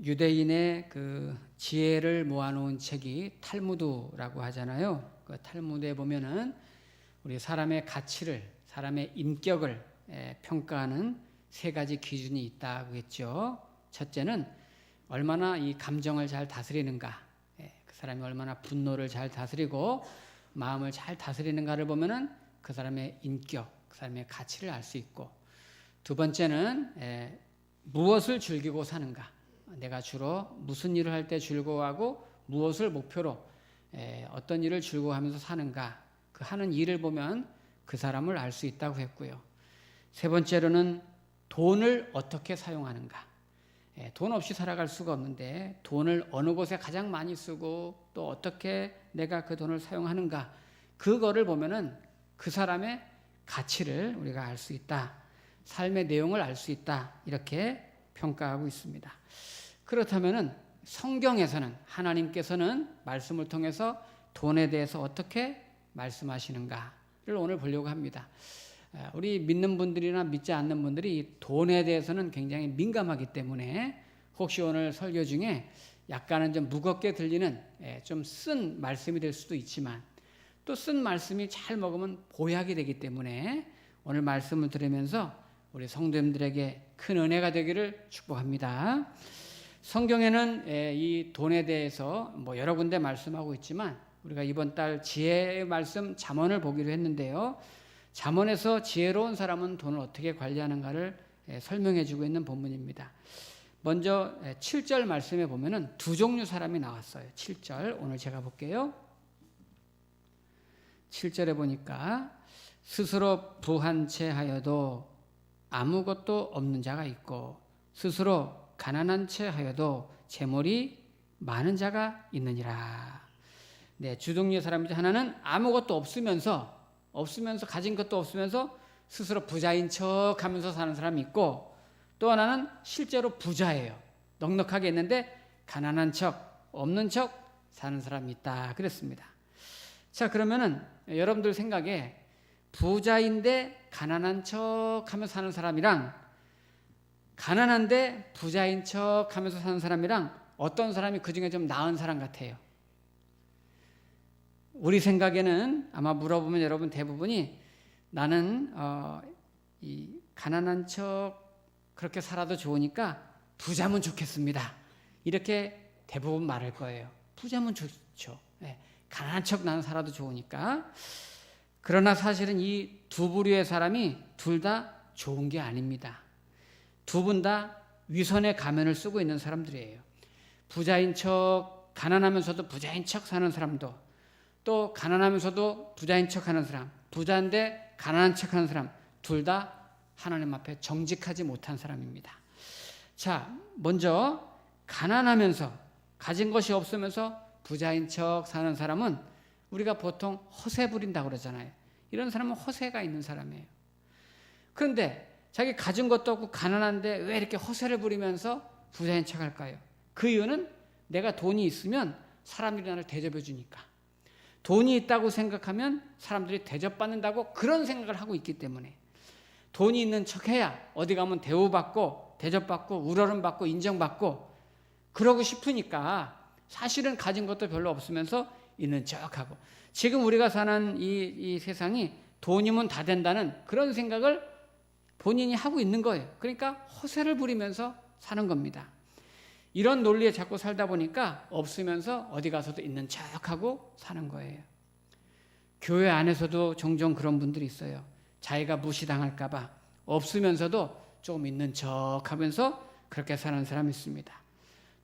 유대인의 그 지혜를 모아놓은 책이 탈무드라고 하잖아요. 그 탈무드에 보면은 우리 사람의 가치를, 사람의 인격을 평가하는 세 가지 기준이 있다고 했죠. 첫째는 얼마나 이 감정을 잘 다스리는가, 그 사람이 얼마나 분노를 잘 다스리고 마음을 잘 다스리는가를 보면은 그 사람의 인격, 그 사람의 가치를 알 수 있고, 두 번째는 무엇을 즐기고 사는가, 내가 주로 무슨 일을 할 때 즐거워하고 무엇을 목표로 어떤 일을 즐거워하면서 사는가, 그 하는 일을 보면 그 사람을 알 수 있다고 했고요. 세 번째로는 돈을 어떻게 사용하는가. 돈 없이 살아갈 수가 없는데 돈을 어느 곳에 가장 많이 쓰고 또 어떻게 내가 그 돈을 사용하는가, 그거를 보면은 그 사람의 가치를 우리가 알 수 있다, 삶의 내용을 알 수 있다, 이렇게 평가하고 있습니다. 그렇다면은 성경에서는, 하나님께서는 말씀을 통해서 돈에 대해서 어떻게 말씀하시는가를 오늘 보려고 합니다. 우리 믿는 분들이나 믿지 않는 분들이 돈에 대해서는 굉장히 민감하기 때문에 혹시 오늘 설교 중에 약간은 좀 무겁게 들리는 좀 쓴 말씀이 될 수도 있지만, 또 쓴 말씀이 잘 먹으면 보약이 되기 때문에 오늘 말씀을 들으면서 우리 성도님들에게 큰 은혜가 되기를 축복합니다. 성경에는 이 돈에 대해서 여러 군데 말씀하고 있지만, 우리가 이번 달 지혜의 말씀 잠언을 보기로 했는데요. 잠언에서 지혜로운 사람은 돈을 어떻게 관리하는가를 설명해 주고 있는 본문입니다. 먼저 7절 말씀에 보면은 두 종류 사람이 나왔어요. 7절 오늘 제가 볼게요. 7절에 보니까 스스로 부한 채 하여도 아무것도 없는 자가 있고, 스스로 가난한 채 하여도 재물이 많은 자가 있느니라. 네, 두 종류의 사람이죠. 하나는 아무것도 없으면서 가진 것도 없으면서 스스로 부자인 척 하면서 사는 사람이 있고, 또 하나는 실제로 부자예요. 넉넉하게 있는데 가난한 척, 없는 척 사는 사람이 있다 그랬습니다. 자, 그러면은 여러분들 생각에 부자인데 가난한 척 하면서 사는 사람이랑 가난한데 부자인 척 하면서 사는 사람이랑 어떤 사람이 그 중에 좀 나은 사람 같아요? 우리 생각에는 아마 물어보면 여러분 대부분이 나는 이 가난한 척 그렇게 살아도 좋으니까 부자면 좋겠습니다, 이렇게 대부분 말할 거예요. 부자면 좋죠. 가난한 척 나는 살아도 좋으니까. 그러나 사실은 이 두 부류의 사람이 둘 다 좋은 게 아닙니다. 두 분 다 위선의 가면을 쓰고 있는 사람들이에요. 부자인 척, 가난하면서도 부자인 척 사는 사람도, 또 가난하면서도 부자인 척 하는 사람, 부자인데 가난한 척 하는 사람, 둘 다 하나님 앞에 정직하지 못한 사람입니다. 자, 먼저 가난하면서, 가진 것이 없으면서 부자인 척 사는 사람은 우리가 보통 허세 부린다고 그러잖아요. 이런 사람은 허세가 있는 사람이에요. 그런데 자기 가진 것도 없고 가난한데 왜 이렇게 허세를 부리면서 부자인 척 할까요? 그 이유는 내가 돈이 있으면 사람들이 나를 대접해 주니까, 돈이 있다고 생각하면 사람들이 대접받는다고 그런 생각을 하고 있기 때문에, 돈이 있는 척 해야 어디 가면 대우받고 대접받고 우러름받고 인정받고 그러고 싶으니까 사실은 가진 것도 별로 없으면서 있는 척하고, 지금 우리가 사는 이 세상이 돈이면 다 된다는 그런 생각을 본인이 하고 있는 거예요. 그러니까 허세를 부리면서 사는 겁니다. 이런 논리에 자꾸 살다 보니까 없으면서 어디 가서도 있는 척하고 사는 거예요. 교회 안에서도 종종 그런 분들이 있어요. 자기가 무시당할까 봐 없으면서도 조금 있는 척하면서 그렇게 사는 사람이 있습니다.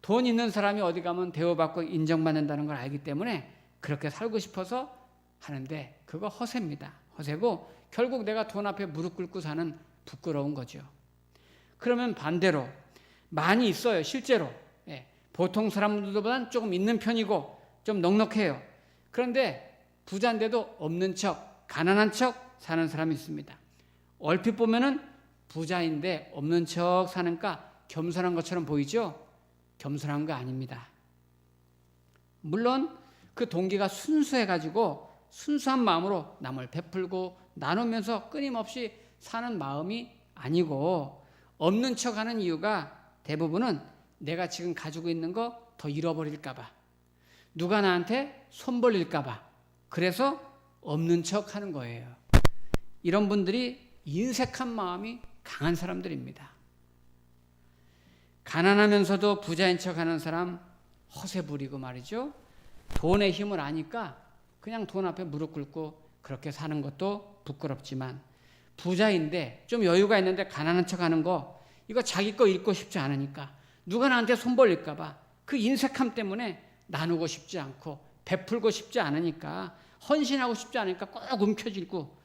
돈 있는 사람이 어디 가면 대우받고 인정받는다는 걸 알기 때문에 그렇게 살고 싶어서 하는데, 그거 허세입니다. 허세고 결국 내가 돈 앞에 무릎 꿇고 사는 부끄러운 거죠. 그러면 반대로 많이 있어요. 실제로 보통 사람들보다는 조금 있는 편이고 좀 넉넉해요. 그런데 부자인데도 없는 척, 가난한 척 사는 사람이 있습니다. 얼핏 보면은 부자인데 없는 척 사니까 겸손한 것처럼 보이죠? 겸손한 거 아닙니다. 물론 그 동기가 순수해가지고 순수한 마음으로 남을 베풀고 나누면서 끊임없이 사는 마음이 아니고, 없는 척하는 이유가 대부분은 내가 지금 가지고 있는 거 더 잃어버릴까 봐, 누가 나한테 손 벌릴까 봐, 그래서 없는 척 하는 거예요. 이런 분들이 인색한 마음이 강한 사람들입니다. 가난하면서도 부자인 척 하는 사람 허세 부리고 말이죠. 돈의 힘을 아니까 그냥 돈 앞에 무릎 꿇고 그렇게 사는 것도 부끄럽지만, 부자인데 좀 여유가 있는데 가난한 척 하는 거, 이거 자기 거 잃고 싶지 않으니까, 누가 나한테 손 벌릴까 봐, 그 인색함 때문에 나누고 싶지 않고 베풀고 싶지 않으니까, 헌신하고 싶지 않으니까 꼭 움켜쥐고,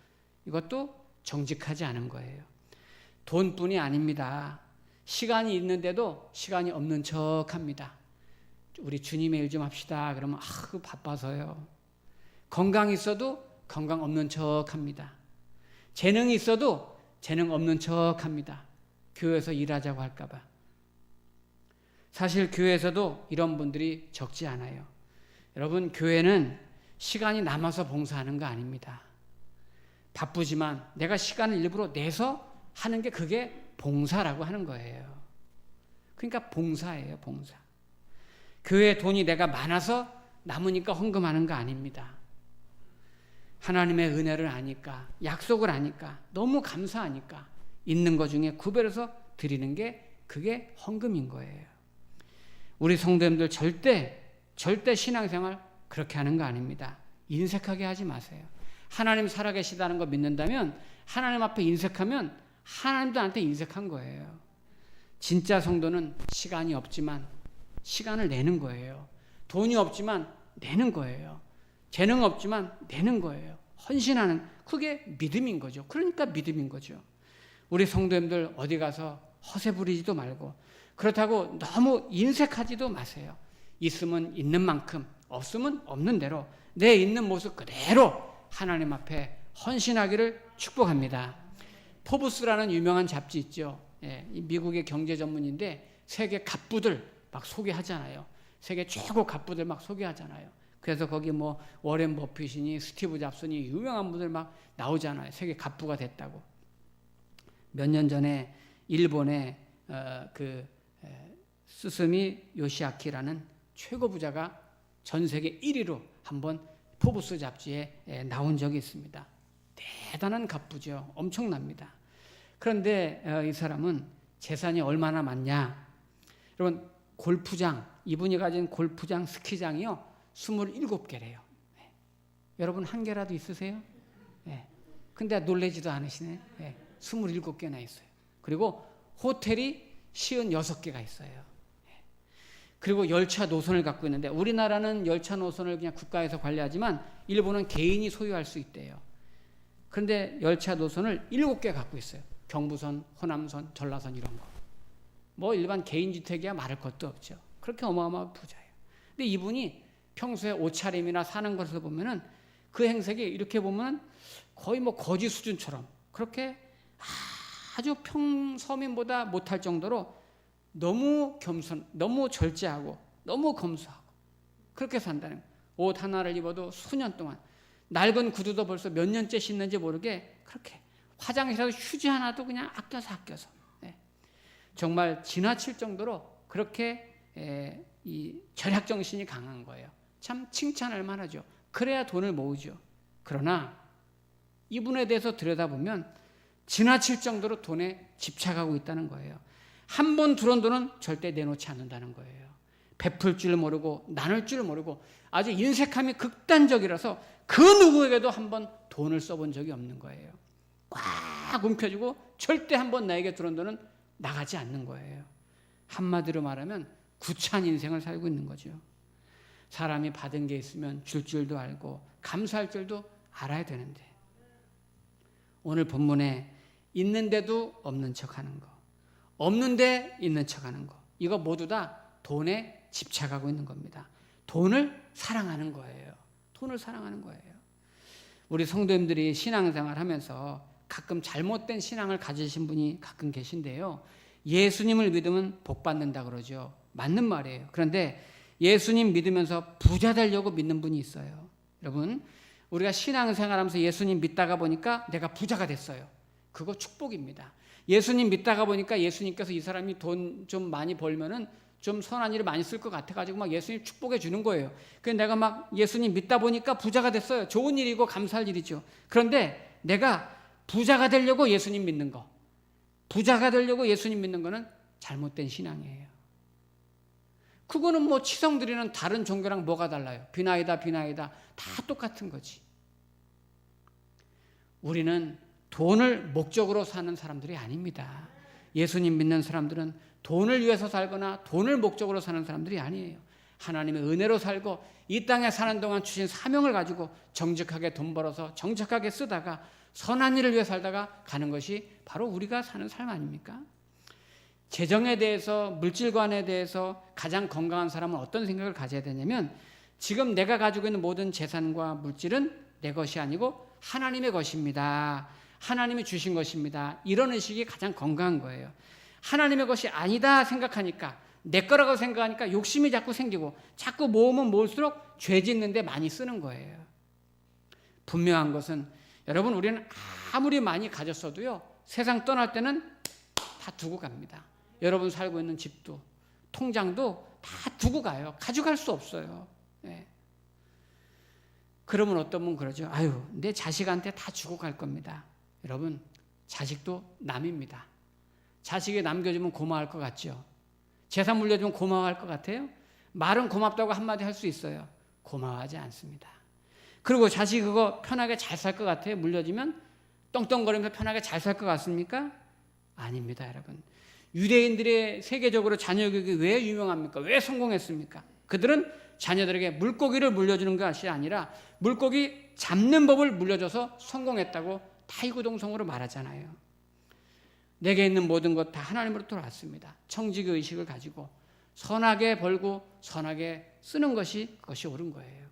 이것도 정직하지 않은 거예요. 돈뿐이 아닙니다. 시간이 있는데도 시간이 없는 척 합니다. 우리 주님의 일 좀 합시다 그러면 그거 바빠서요. 건강이 있어도 건강 없는 척 합니다. 재능이 있어도 재능 없는 척 합니다. 교회에서 일하자고 할까 봐. 사실 교회에서도 이런 분들이 적지 않아요. 여러분, 교회는 시간이 남아서 봉사하는 거 아닙니다. 바쁘지만 내가 시간을 일부러 내서 하는 게, 그게 봉사라고 하는 거예요. 그러니까 봉사예요, 봉사. 교회 돈이 내가 많아서 남으니까 헌금하는 거 아닙니다. 하나님의 은혜를 아니까, 약속을 아니까, 너무 감사하니까 있는 것 중에 구별해서 드리는 게, 그게 헌금인 거예요. 우리 성도님들 절대 신앙생활 그렇게 하는 거 아닙니다. 인색하게 하지 마세요. 하나님 살아계시다는 거 믿는다면, 하나님 앞에 인색하면 하나님도 나한테 인색한 거예요. 진짜 성도는 시간이 없지만 시간을 내는 거예요. 돈이 없지만 내는 거예요. 재능 없지만 내는 거예요. 헌신하는, 그게 믿음인 거죠. 그러니까 믿음인 거죠. 우리 성도님들 어디 가서 허세 부리지도 말고, 그렇다고 너무 인색하지도 마세요. 있으면 있는 만큼, 없으면 없는 대로 내 있는 모습 그대로 하나님 앞에 헌신하기를 축복합니다. 포브스라는 유명한 잡지 있죠. 미국의 경제 전문인데 세계 갑부들 막 소개하잖아요. 세계 최고 갑부들 막 소개하잖아요. 그래서 거기 뭐 워렌 버핏이니 스티브 잡슨이 유명한 분들 막 나오잖아요. 세계 갑부가 됐다고. 몇 년 전에 일본의 스스미 요시아키라는 최고 부자가 전 세계 1위로 한번 포브스 잡지에 나온 적이 있습니다. 대단한 갑부죠. 엄청납니다. 그런데 이 사람은 재산이 얼마나 많냐? 여러분, 골프장, 이분이 가진 골프장, 스키장이요 27개래요. 여러분 한 개라도 있으세요? 근데 놀라지도 않으시네. 27개나 있어요. 그리고 호텔이 56개가 있어요. 그리고 열차 노선을 갖고 있는데, 우리나라는 열차 노선을 그냥 국가에서 관리하지만 일본은 개인이 소유할 수 있대요. 그런데 열차 노선을 7개 갖고 있어요. 경부선, 호남선, 전라선 이런 거. 뭐 일반 개인주택이야 말할 것도 없죠. 그렇게 어마어마한 부자예요. 근데 이분이 평소에 옷차림이나 사는 것을 보면은 그 행색이 이렇게 보면 거의 뭐 거지 수준처럼, 그렇게 아주 평서민보다 못할 정도로 너무 겸손, 너무 절제하고 너무 검소하고 그렇게 산다는 거예요. 옷 하나를 입어도 수년 동안, 낡은 구두도 벌써 몇 년째 신는지 모르게 그렇게, 화장실에서 휴지 하나도 그냥 아껴서 정말 지나칠 정도로 그렇게 이 절약 정신이 강한 거예요. 참 칭찬할 만하죠. 그래야 돈을 모으죠. 그러나 이분에 대해서 들여다보면 지나칠 정도로 돈에 집착하고 있다는 거예요. 한 번 들어온 돈은 절대 내놓지 않는다는 거예요. 베풀 줄 모르고 나눌 줄 모르고 아주 인색함이 극단적이라서 그 누구에게도 한 번 돈을 써본 적이 없는 거예요. 꽉 움켜쥐고 절대 한 번 나에게 들어온 돈은 나가지 않는 거예요. 한마디로 말하면 구차한 인생을 살고 있는 거죠. 사람이 받은 게 있으면 줄 줄도 알고 감사할 줄도 알아야 되는데, 오늘 본문에 있는데도 없는 척하는 거, 없는데 있는 척하는 거, 이거 모두 다 돈에 집착하고 있는 겁니다. 돈을 사랑하는 거예요. 돈을 사랑하는 거예요. 우리 성도님들이 신앙생활 하면서 가끔 잘못된 신앙을 가지신 분이 가끔 계신데요. 예수님을 믿으면 복 받는다 그러죠. 맞는 말이에요. 그런데 예수님 믿으면서 부자 되려고 믿는 분이 있어요. 여러분, 우리가 신앙생활하면서 예수님 믿다가 보니까 내가 부자가 됐어요. 그거 축복입니다. 예수님 믿다가 보니까 예수님께서 이 사람이 돈 좀 많이 벌면은 좀 선한 일을 많이 쓸 것 같아가지고 막 예수님 축복해 주는 거예요. 그래서 내가 막 예수님 믿다 보니까 부자가 됐어요. 좋은 일이고 감사할 일이죠. 그런데 내가 부자가 되려고 예수님 믿는 거, 부자가 되려고 예수님 믿는 거는 잘못된 신앙이에요. 그거는 뭐 치성드리는 다른 종교랑 뭐가 달라요? 비나이다 다 똑같은 거지. 우리는 돈을 목적으로 사는 사람들이 아닙니다. 예수님 믿는 사람들은 돈을 위해서 살거나 돈을 목적으로 사는 사람들이 아니에요. 하나님의 은혜로 살고 이 땅에 사는 동안 주신 사명을 가지고 정직하게 돈 벌어서 정직하게 쓰다가 선한 일을 위해 살다가 가는 것이 바로 우리가 사는 삶 아닙니까? 재정에 대해서, 물질관에 대해서 가장 건강한 사람은 어떤 생각을 가져야 되냐면, 지금 내가 가지고 있는 모든 재산과 물질은 내 것이 아니고 하나님의 것입니다. 하나님이 주신 것입니다. 이런 의식이 가장 건강한 거예요. 하나님의 것이 아니다 생각하니까, 내 거라고 생각하니까 욕심이 자꾸 생기고, 자꾸 모으면 모을수록 죄 짓는 데 많이 쓰는 거예요. 분명한 것은 여러분, 우리는 아무리 많이 가졌어도요, 세상 떠날 때는 다 두고 갑니다. 여러분 살고 있는 집도, 통장도 다 두고 가요. 가져갈 수 없어요. 네. 그러면 어떤 분 그러죠. 아유, 내 자식한테 다 주고 갈 겁니다. 여러분, 자식도 남입니다. 자식이 남겨주면 고마워할 것 같죠. 재산 물려주면 고마워할 것 같아요. 말은 고맙다고 한마디 할 수 있어요. 고마워하지 않습니다. 그리고 자식이 그거 편하게 잘 살 것 같아요. 물려주면 떵떵거리면서 편하게 잘 살 것 같습니까? 아닙니다, 여러분. 유대인들의 세계적으로 자녀 교육이 왜 유명합니까? 왜 성공했습니까? 그들은 자녀들에게 물고기를 물려주는 것이 아니라 물고기 잡는 법을 물려줘서 성공했다고 타이구동성으로 말하잖아요. 내게 있는 모든 것 다 하나님으로 돌아왔습니다. 청지기 의식을 가지고 선하게 벌고 선하게 쓰는 것이, 그것이 옳은 거예요.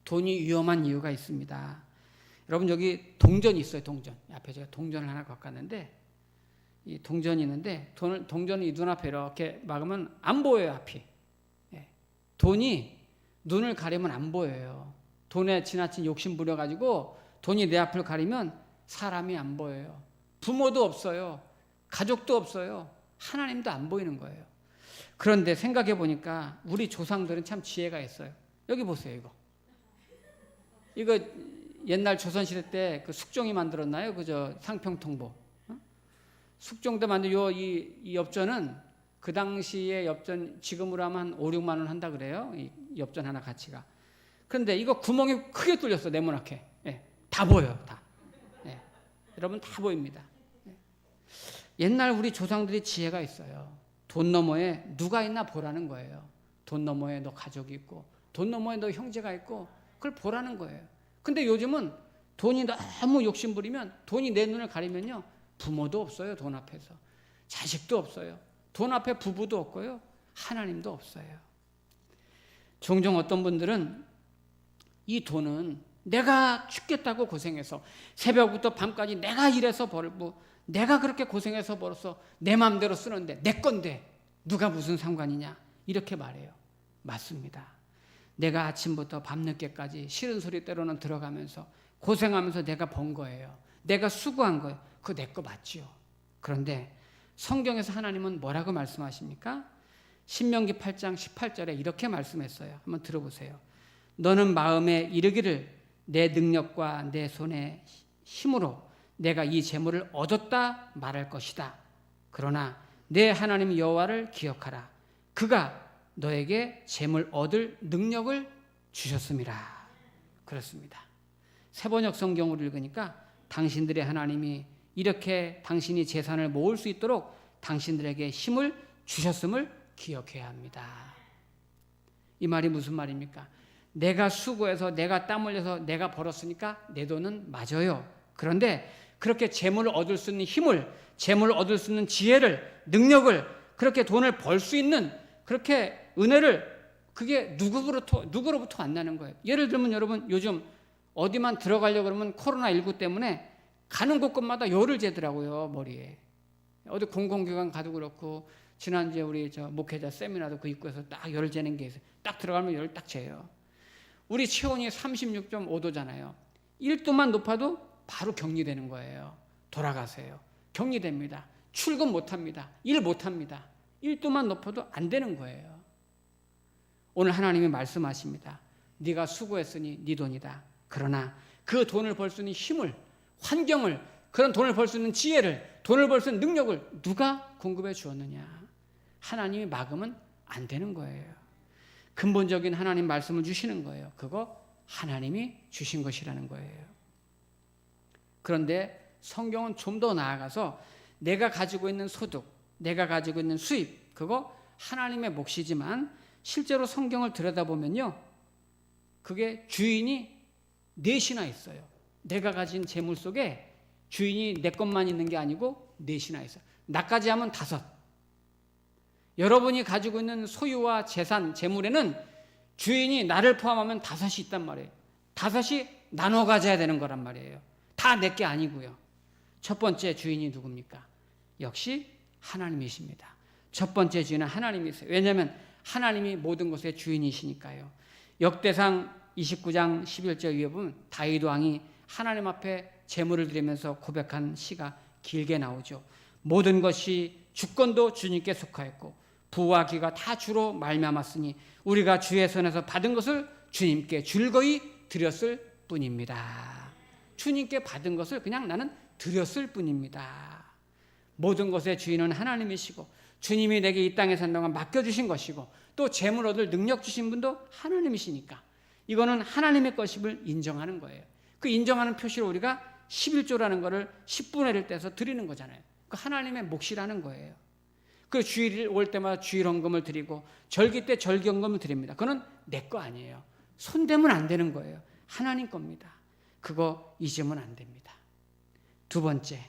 돈이 위험한 이유가 있습니다. 여러분, 여기 동전이 있어요. 동전. 앞에 제가 동전을 하나 갖고 왔는데, 이 동전이 있는데, 동전이 눈앞에 이렇게 막으면 안 보여요, 앞이. 예. 돈이 눈을 가리면 안 보여요. 돈에 지나친 욕심 부려가지고 돈이 내 앞을 가리면 사람이 안 보여요. 부모도 없어요. 가족도 없어요. 하나님도 안 보이는 거예요. 그런데 생각해 보니까 우리 조상들은 참 지혜가 있어요. 여기 보세요, 이거 옛날 조선시대 때 그 숙종이 만들었나요? 그저 상평통보. 숙종도 만든 이 엽전은 그 당시에 엽전 지금으로 하면 한 5, 6만 원 한다 그래요. 이 엽전 하나 가치가. 그런데 이거 구멍이 크게 뚫렸어, 네모나게. 예, 다 보여요, 다. 예, 여러분 다 보입니다. 예. 옛날 우리 조상들이 지혜가 있어요. 돈 너머에 누가 있나 보라는 거예요. 돈 너머에 너 가족이 있고, 돈 너머에 너 형제가 있고, 그걸 보라는 거예요. 근데 요즘은 돈이 너무 욕심부리면, 돈이 내 눈을 가리면요, 부모도 없어요. 돈 앞에서 자식도 없어요. 돈 앞에 부부도 없고요, 하나님도 없어요. 종종 어떤 분들은 이 돈은 내가 죽겠다고 고생해서 새벽부터 밤까지 내가 일해서 벌고 내가 그렇게 고생해서 벌어서 내 마음대로 쓰는데 내 건데 누가 무슨 상관이냐, 이렇게 말해요. 맞습니다. 내가 아침부터 밤늦게까지 싫은 소리 때로는 들어가면서 고생하면서 내가 번 거예요. 내가 수고한 거예요. 그거 내 거 맞지요. 그런데 성경에서 하나님은 뭐라고 말씀하십니까? 신명기 8장 18절에 이렇게 말씀했어요. 한번 들어보세요. 너는 마음에 이르기를 내 능력과 내 손의 힘으로 내가 이 재물을 얻었다 말할 것이다. 그러나 내 하나님 여호와를 기억하라. 그가 너에게 재물 얻을 능력을 주셨음이라. 그렇습니다. 세번역 성경을 읽으니까 당신들의 하나님이 이렇게 당신이 재산을 모을 수 있도록 당신들에게 힘을 주셨음을 기억해야 합니다. 이 말이 무슨 말입니까? 내가 수고해서 내가 땀 흘려서 내가 벌었으니까 내 돈은 맞아요. 그런데 그렇게 재물을 얻을 수 있는 힘을, 재물을 얻을 수 있는 지혜를, 능력을, 그렇게 돈을 벌 수 있는 그렇게 은혜를, 그게 누구로부터 안 나는 거예요. 예를 들면 여러분, 요즘 어디만 들어가려고 그러면 코로나19 때문에 가는 곳곳마다 열을 재더라고요, 머리에. 어디 공공기관 가도 그렇고, 지난주에 우리 목회자 세미나도 그 입구에서 딱 열을 재는 게 있어요. 딱 들어가면 열을 딱 재요. 우리 체온이 36.5도잖아요. 1도만 높아도 바로 격리되는 거예요. 돌아가세요. 격리됩니다. 출근 못합니다. 일 못합니다. 1도만 높여도 안 되는 거예요. 오늘 하나님이 말씀하십니다. 네가 수고했으니 네 돈이다. 그러나 그 돈을 벌 수 있는 힘을, 환경을, 그런 돈을 벌 수 있는 지혜를, 돈을 벌 수 있는 능력을 누가 공급해 주었느냐? 하나님이 막으면 안 되는 거예요. 근본적인 하나님 말씀을 주시는 거예요. 그거 하나님이 주신 것이라는 거예요. 그런데 성경은 좀 더 나아가서 내가 가지고 있는 소득, 내가 가지고 있는 수입, 그거 하나님의 몫이지만 실제로 성경을 들여다보면요, 그게 주인이 넷이나 있어요. 내가 가진 재물 속에 주인이 내 것만 있는 게 아니고 넷이나 있어요. 나까지 하면 5. 여러분이 가지고 있는 소유와 재산, 재물에는 주인이 나를 포함하면 5이 있단 말이에요. 5이 나눠 가져야 되는 거란 말이에요. 다 내 게 아니고요. 첫 번째 주인이 누굽니까? 역시 하나님이십니다. 첫 번째 주인은 하나님이세요. 왜냐하면 하나님이 모든 것의 주인이시니까요. 역대상 29장 11절 위에 보면 다윗 왕이 하나님 앞에 제물을 드리면서 고백한 시가 길게 나오죠. 모든 것이 주권도 주님께 속하였고 부와 기가 다 주로 말미암았으니 우리가 주의 손에서 받은 것을 주님께 즐거이 드렸을 뿐입니다. 주님께 받은 것을 그냥 나는 드렸을 뿐입니다. 모든 것의 주인은 하나님이시고 주님이 내게 이 땅에 산 동안 맡겨주신 것이고 또 재물 얻을 능력 주신 분도 하나님이시니까 이거는 하나님의 것임을 인정하는 거예요. 그 인정하는 표시로 우리가 11조라는 거를 10분의 1을 떼서 드리는 거잖아요. 그 하나님의 몫이라는 거예요. 그 주일 올 때마다 주일 헌금을 드리고 절기 때 절기 헌금을 드립니다. 그건 내 거 아니에요. 손대면 안 되는 거예요. 하나님 겁니다. 그거 잊으면 안 됩니다. 두 번째,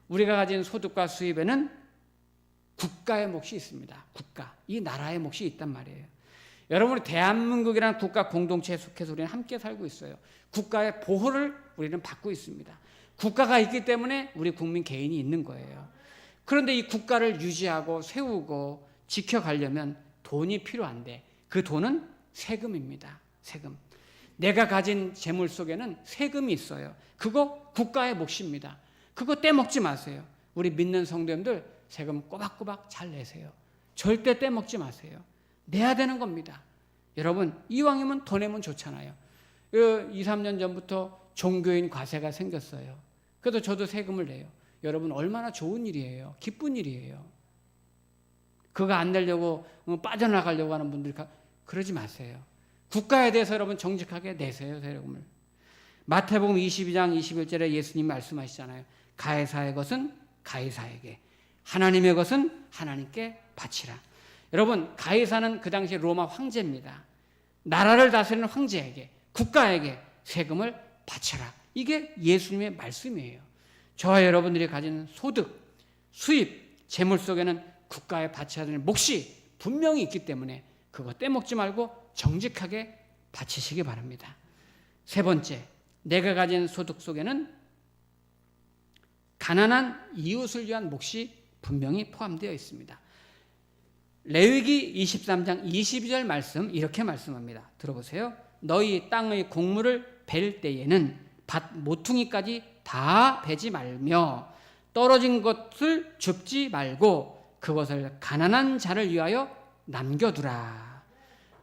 우리가 가진 소득과 수입에는 국가의 몫이 있습니다. 국가, 이 나라의 몫이 있단 말이에요. 여러분이 대한민국이라는 국가 공동체에 속해서 우리는 함께 살고 있어요. 국가의 보호를 우리는 받고 있습니다. 국가가 있기 때문에 우리 국민 개인이 있는 거예요. 그런데 이 국가를 유지하고 세우고 지켜가려면 돈이 필요한데 그 돈은 세금입니다. 세금. 내가 가진 재물 속에는 세금이 있어요. 그거 국가의 몫입니다. 그거 떼먹지 마세요. 우리 믿는 성도님들 세금 꼬박꼬박 잘 내세요. 절대 떼먹지 마세요. 내야 되는 겁니다. 여러분 이왕이면 더 내면 좋잖아요. 2, 3년 전부터 종교인 과세가 생겼어요. 그래도 저도 세금을 내요. 여러분 얼마나 좋은 일이에요. 기쁜 일이에요. 그거 안 내려고 빠져나가려고 하는 분들 그러지 마세요. 국가에 대해서 여러분 정직하게 내세요. 세금을. 마태복음 22장 21절에 예수님 말씀하시잖아요. 가이사의 것은 가이사에게, 하나님의 것은 하나님께 바치라. 여러분 가이사는 그 당시 로마 황제입니다. 나라를 다스리는 황제에게, 국가에게 세금을 바쳐라. 이게 예수님의 말씀이에요. 저와 여러분들이 가진 소득, 수입, 재물 속에는 국가에 바쳐야 되는 몫이 분명히 있기 때문에 그거 떼먹지 말고 정직하게 바치시기 바랍니다. 세 번째, 내가 가진 소득 속에는 가난한 이웃을 위한 몫이 분명히 포함되어 있습니다. 레위기 23장 22절 말씀 이렇게 말씀합니다. 들어보세요. 너희 땅의 곡물을 벨 때에는 밭 모퉁이까지 다 베지 말며 떨어진 것을 줍지 말고 그것을 가난한 자를 위하여 남겨두라.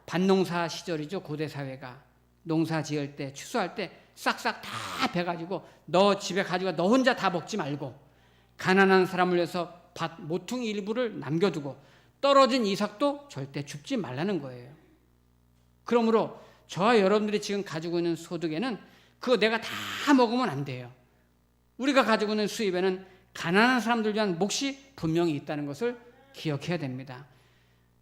밭농사 시절이죠. 고대 사회가 농사 지을 때 추수할 때 싹싹 다 베가지고 너 집에 가지고 너 혼자 다 먹지 말고 가난한 사람을 위해서 밭 모퉁이 일부를 남겨두고 떨어진 이삭도 절대 줍지 말라는 거예요. 그러므로 저와 여러분들이 지금 가지고 있는 소득에는 그거 내가 다 먹으면 안 돼요. 우리가 가지고 있는 수입에는 가난한 사람들 위한 몫이 분명히 있다는 것을 기억해야 됩니다.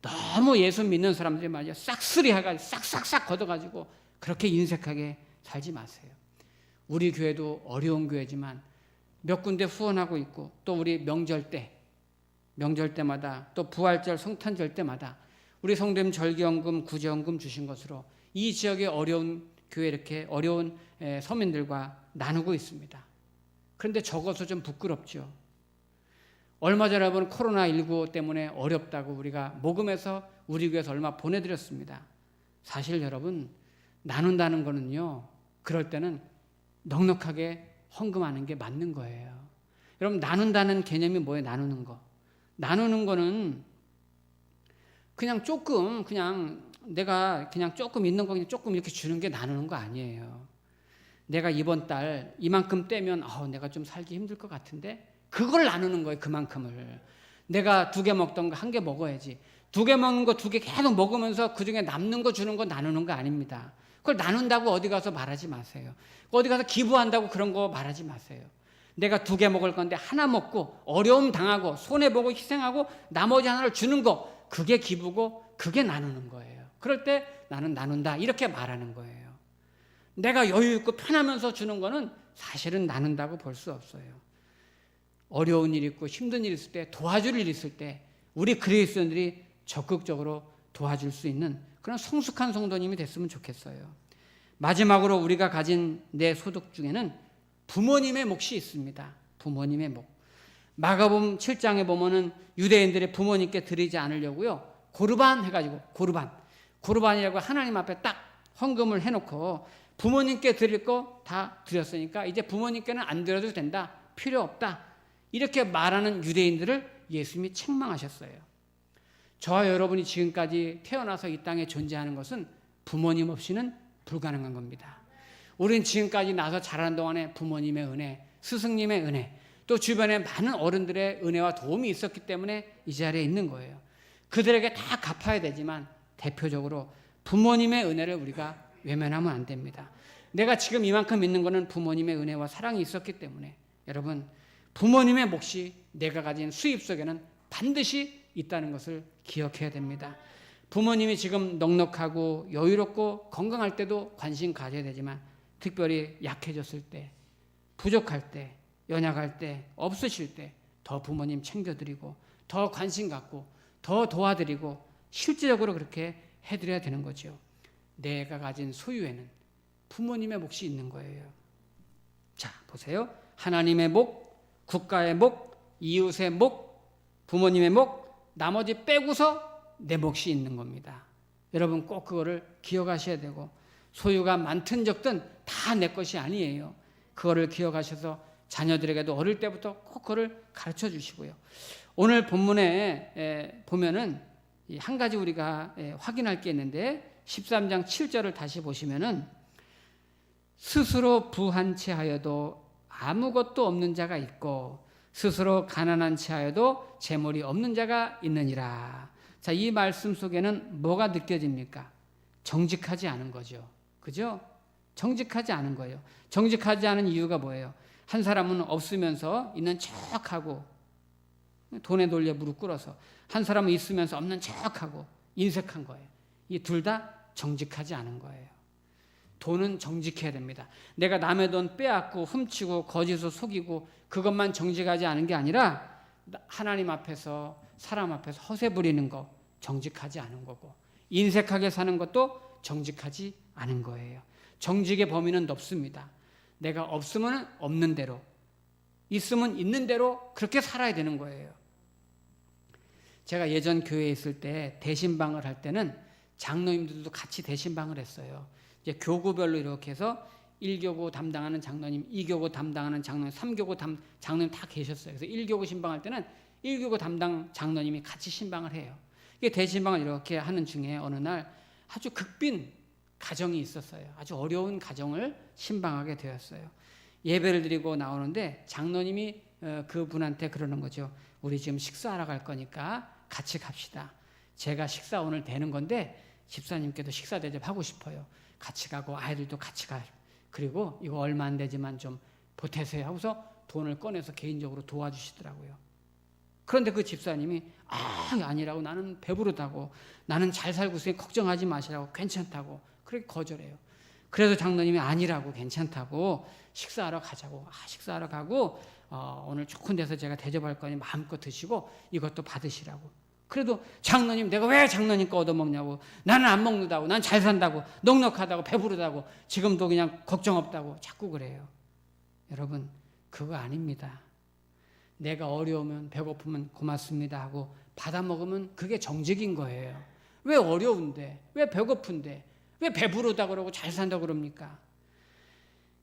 너무 예수 믿는 사람들이 말이야 싹쓸이 해가지고 싹싹싹 걷어가지고 그렇게 인색하게 살지 마세요. 우리 교회도 어려운 교회지만 몇 군데 후원하고 있고 또 우리 명절 때마다 또 부활절 성탄절 때마다 우리 성도님 절기연금 구제연금 주신 것으로 이 지역의 어려운 교회 이렇게 어려운 서민들과 나누고 있습니다. 그런데 적어서 좀 부끄럽죠. 얼마 전에 본 코로나19 때문에 어렵다고 우리가 모금해서 우리 교회에서 얼마 보내드렸습니다. 사실 여러분 나눈다는 거는요. 그럴 때는 넉넉하게 헌금하는 게 맞는 거예요. 여러분 나눈다는 개념이 뭐예요? 나누는 거. 나누는 거는 그냥 조금 그냥 내가 그냥 조금 있는 거 그냥 조금 이렇게 주는 게 나누는 거 아니에요. 내가 이번 달 이만큼 떼면 내가 좀 살기 힘들 것 같은데 그걸 나누는 거예요. 그만큼을. 내가 2개 먹던 거 1개 먹어야지. 2개 먹는 거 2개 계속 먹으면서 그중에 남는 거 주는 거 나누는 거 아닙니다. 그걸 나눈다고 어디 가서 말하지 마세요. 어디 가서 기부한다고 그런 거 말하지 마세요. 내가 2개 먹을 건데 하나 먹고 어려움 당하고 손해보고 희생하고 나머지 하나를 주는 거, 그게 기부고 그게 나누는 거예요. 그럴 때 나는 나눈다 이렇게 말하는 거예요. 내가 여유 있고 편하면서 주는 거는 사실은 나눈다고 볼 수 없어요. 어려운 일 있고 힘든 일 있을 때, 도와줄 일 있을 때 우리 그리스도인들이 적극적으로 도와줄 수 있는 그런 성숙한 성도님이 됐으면 좋겠어요. 마지막으로 우리가 가진 내 소득 중에는 부모님의 몫이 있습니다. 부모님의 몫. 마가복음 7장에 보면은 유대인들의 부모님께 드리지 않으려고요, 고르반 해가지고 고르반이라고 하나님 앞에 딱 헌금을 해놓고 부모님께 드릴 거 다 드렸으니까 이제 부모님께는 안 드려도 된다, 필요 없다, 이렇게 말하는 유대인들을 예수님이 책망하셨어요. 저와 여러분이 지금까지 태어나서 이 땅에 존재하는 것은 부모님 없이는 불가능한 겁니다. 우리는 지금까지 나서 자라는 동안에 부모님의 은혜, 스승님의 은혜, 또 주변에 많은 어른들의 은혜와 도움이 있었기 때문에 이 자리에 있는 거예요. 그들에게 다 갚아야 되지만 대표적으로 부모님의 은혜를 우리가 외면하면 안 됩니다. 내가 지금 이만큼 있는 것은 부모님의 은혜와 사랑이 있었기 때문에 여러분, 부모님의 몫이 내가 가진 수입 속에는 반드시 있다는 것을 기억해야 됩니다. 부모님이 지금 넉넉하고 여유롭고 건강할 때도 관심 가져야 되지만 특별히 약해졌을 때, 부족할 때, 연약할 때, 없으실 때 더 부모님 챙겨드리고 더 관심 갖고 더 도와드리고 실질적으로 그렇게 해드려야 되는 거죠. 내가 가진 소유에는 부모님의 몫이 있는 거예요. 자, 보세요. 하나님의 목, 국가의 목, 이웃의 목, 부모님의 목, 나머지 빼고서 내 몫이 있는 겁니다. 여러분 꼭 그거를 기억하셔야 되고, 소유가 많든 적든 다 내 것이 아니에요. 그거를 기억하셔서 자녀들에게도 어릴 때부터 꼭 그거를 가르쳐 주시고요. 오늘 본문에 보면은 한 가지 우리가 확인할 게 있는데 13장 7절을 다시 보시면은 스스로 부한 채 하여도 아무것도 없는 자가 있고 스스로 가난한 채 하여도 재물이 없는 자가 있느니라. 자, 이 말씀 속에는 뭐가 느껴집니까? 정직하지 않은 거죠. 그죠? 정직하지 않은 거예요. 정직하지 않은 이유가 뭐예요? 한 사람은 없으면서 있는 척하고 돈에 돌려 무릎 꿇어서, 한 사람은 있으면서 없는 척하고 인색한 거예요. 이 둘 다 정직하지 않은 거예요. 돈은 정직해야 됩니다. 내가 남의 돈 빼앗고 훔치고 거짓으로 속이고 그것만 정직하지 않은 게 아니라 하나님 앞에서 사람 앞에서 허세 부리는 거 정직하지 않은 거고, 인색하게 사는 것도 정직하지 않은 거예요. 정직의 범위는 넓습니다. 내가 없으면 없는 대로, 있으면 있는 대로 그렇게 살아야 되는 거예요. 제가 예전 교회에 있을 때 대신방을 할 때는 장로님들도 같이 대신방을 했어요. 이제 교구별로 이렇게 해서 1교구 담당하는 장로님, 2교구 담당하는 장로님, 3교구 장로님 다 계셨어요. 그래서 1교구 신방할 때는 1교구 담당 장로님이 같이 신방을 해요. 이게 대신방을 이렇게 하는 중에 어느 날 아주 극빈 가정이 있었어요. 아주 어려운 가정을 신방하게 되었어요. 예배를 드리고 나오는데 장로님이 그분한테 그러는 거죠. 우리 지금 식사하러 갈 거니까 같이 갑시다. 제가 식사 오늘 되는 건데 집사님께도 식사 대접하고 싶어요. 같이 가고 아이들도 같이 가요. 그리고 이거 얼마 안 되지만 좀 보태세요 하고서 돈을 꺼내서 개인적으로 도와주시더라고요. 그런데 그 집사님이 아니라고, 나는 배부르다고, 나는 잘 살고 있으니 걱정하지 마시라고, 괜찮다고 그렇게 거절해요. 그래서 장로님이 아니라고, 괜찮다고, 식사하러 가자고, 식사하러 가고 오늘 좋은 데서 제가 대접할 거니 마음껏 드시고 이것도 받으시라고. 그래도 장로님, 내가 왜 장로님 거 얻어먹냐고, 나는 안 먹는다고, 난 잘 산다고, 넉넉하다고, 배부르다고, 지금도 그냥 걱정 없다고 자꾸 그래요. 여러분, 그거 아닙니다. 내가 어려우면 배고프면 고맙습니다 하고 받아먹으면 그게 정직인 거예요. 왜 어려운데, 왜 배고픈데, 왜 배부르다 그러고 잘 산다 그럽니까?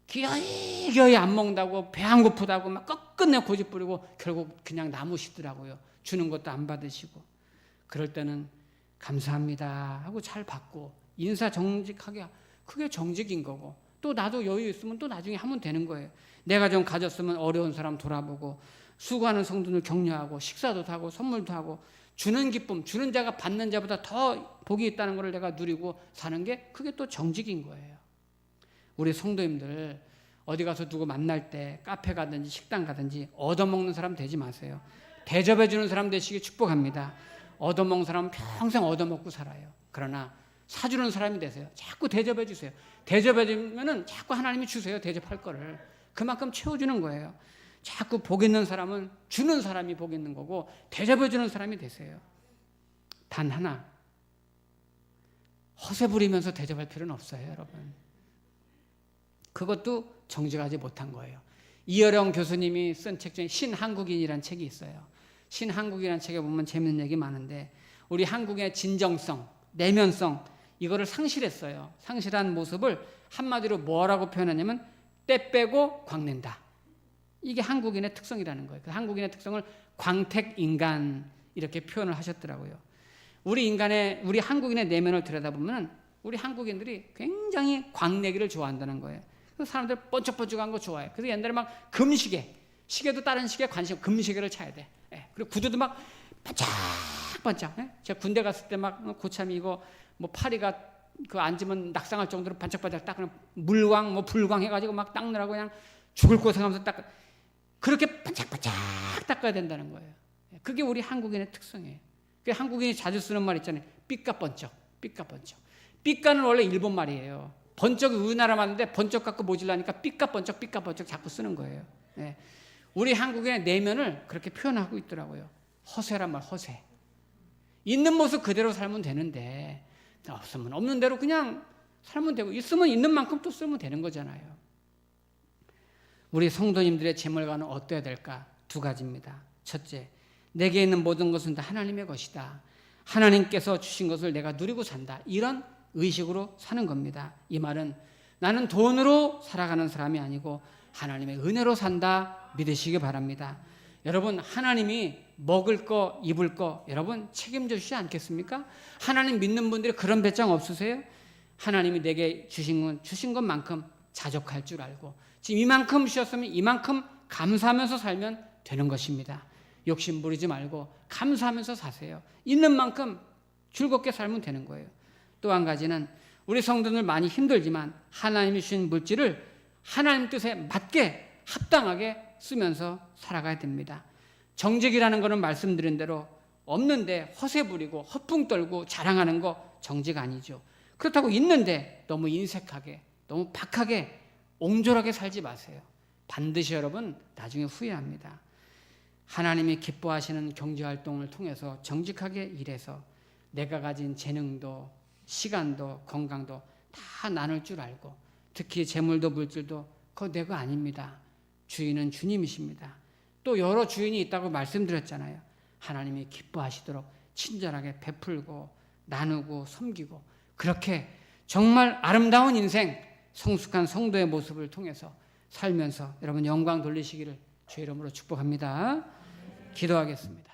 기어이 안 먹는다고, 배 안 고프다고 막 끝내 고집 부리고 결국 그냥 남으시더라고요. 주는 것도 안 받으시고. 그럴 때는 감사합니다 하고 잘 받고 인사 정직하게, 그게 정직인 거고, 또 나도 여유 있으면 또 나중에 하면 되는 거예요. 내가 좀 가졌으면 어려운 사람 돌아보고 수고하는 성도들 격려하고 식사도 하고 선물도 하고, 주는 기쁨, 주는 자가 받는 자보다 더 복이 있다는 것을 내가 누리고 사는 게, 그게 또 정직인 거예요. 우리 성도님들 어디 가서 누구 만날 때 카페 가든지 식당 가든지 얻어먹는 사람 되지 마세요. 대접해 주는 사람 되시기 축복합니다. 얻어먹는 사람은 평생 얻어먹고 살아요. 그러나 사주는 사람이 되세요. 자꾸 대접해 주세요. 대접해 주면은 자꾸 하나님이 주세요. 대접할 거를. 그만큼 채워주는 거예요. 자꾸 복 있는 사람은 주는 사람이 복 있는 거고, 대접해 주는 사람이 되세요. 단 하나, 허세 부리면서 대접할 필요는 없어요, 여러분. 그것도 정직하지 못한 거예요. 이어령 교수님이 쓴 책 중에 신한국인이라는 책이 있어요. 신한국이라는 책에 보면 재밌는 얘기 많은데, 우리 한국의 진정성, 내면성, 이거를 상실했어요. 상실한 모습을 한마디로 뭐라고 표현하냐면 때 빼고 광낸다. 이게 한국인의 특성이라는 거예요. 그 한국인의 특성을 광택인간 이렇게 표현을 하셨더라고요. 우리 한국인의 내면을 들여다보면 우리 한국인들이 굉장히 광내기를 좋아한다는 거예요. 그래서 사람들 번쩍번쩍한 거 좋아해요. 그래서 옛날에 막 시계도 다른 시계에 관심, 금시계를 차야 돼. 그리고 구두도 막 반짝반짝. 제가 군대 갔을 때 막 고참이 이거 뭐 파리가 그 앉으면 낙상할 정도로 반짝반짝 닦는 물광 뭐 불광 해가지고 막 닦느라고 그냥 죽을 고생하면서 그렇게 반짝반짝 닦아야 된다는 거예요. 그게 우리 한국인의 특성이에요. 그 한국인이 자주 쓰는 말 있잖아요. 삐까번쩍. 삐까는 원래 일본 말이에요. 번쩍이 우리나라 말인데 번쩍 갖고 모질라니까 삐까번쩍 자꾸 쓰는 거예요. 우리 한국인의 내면을 그렇게 표현하고 있더라고요. 허세란 말, 허세. 있는 모습 그대로 살면 되는데, 없으면 없는 대로 그냥 살면 되고, 있으면 있는 만큼 또 쓰면 되는 거잖아요. 우리 성도님들의 재물관은 어때야 될까? 두 가지입니다. 첫째, 내게 있는 모든 것은 다 하나님의 것이다. 하나님께서 주신 것을 내가 누리고 산다. 이런 의식으로 사는 겁니다. 이 말은 나는 돈으로 살아가는 사람이 아니고 하나님의 은혜로 산다 믿으시기 바랍니다. 여러분, 하나님이 먹을 거 입을 거 여러분 책임져 주시지 않겠습니까? 하나님 믿는 분들이 그런 배짱 없으세요? 하나님이 내게 주신 것만큼 자족할 줄 알고, 지금 이만큼 주셨으면 이만큼 감사하면서 살면 되는 것입니다. 욕심 부리지 말고 감사하면서 사세요. 있는 만큼 즐겁게 살면 되는 거예요. 또 한 가지는 우리 성도들 많이 힘들지만 하나님이 주신 물질을 하나님 뜻에 맞게 합당하게 쓰면서 살아가야 됩니다. 정직이라는 것은 말씀드린 대로 없는데 허세 부리고 허풍 떨고 자랑하는 거 정직 아니죠. 그렇다고 있는데 너무 인색하게, 너무 박하게, 옹졸하게 살지 마세요. 반드시 여러분 나중에 후회합니다. 하나님이 기뻐하시는 경제활동을 통해서 정직하게 일해서 내가 가진 재능도 시간도 건강도 다 나눌 줄 알고, 특히 재물도 물질도 그거 내 거 아닙니다. 주인은 주님이십니다. 또 여러 주인이 있다고 말씀드렸잖아요. 하나님이 기뻐하시도록 친절하게 베풀고 나누고 섬기고, 그렇게 정말 아름다운 인생, 성숙한 성도의 모습을 통해서 살면서 여러분 영광 돌리시기를 주의 이름으로 축복합니다. 기도하겠습니다.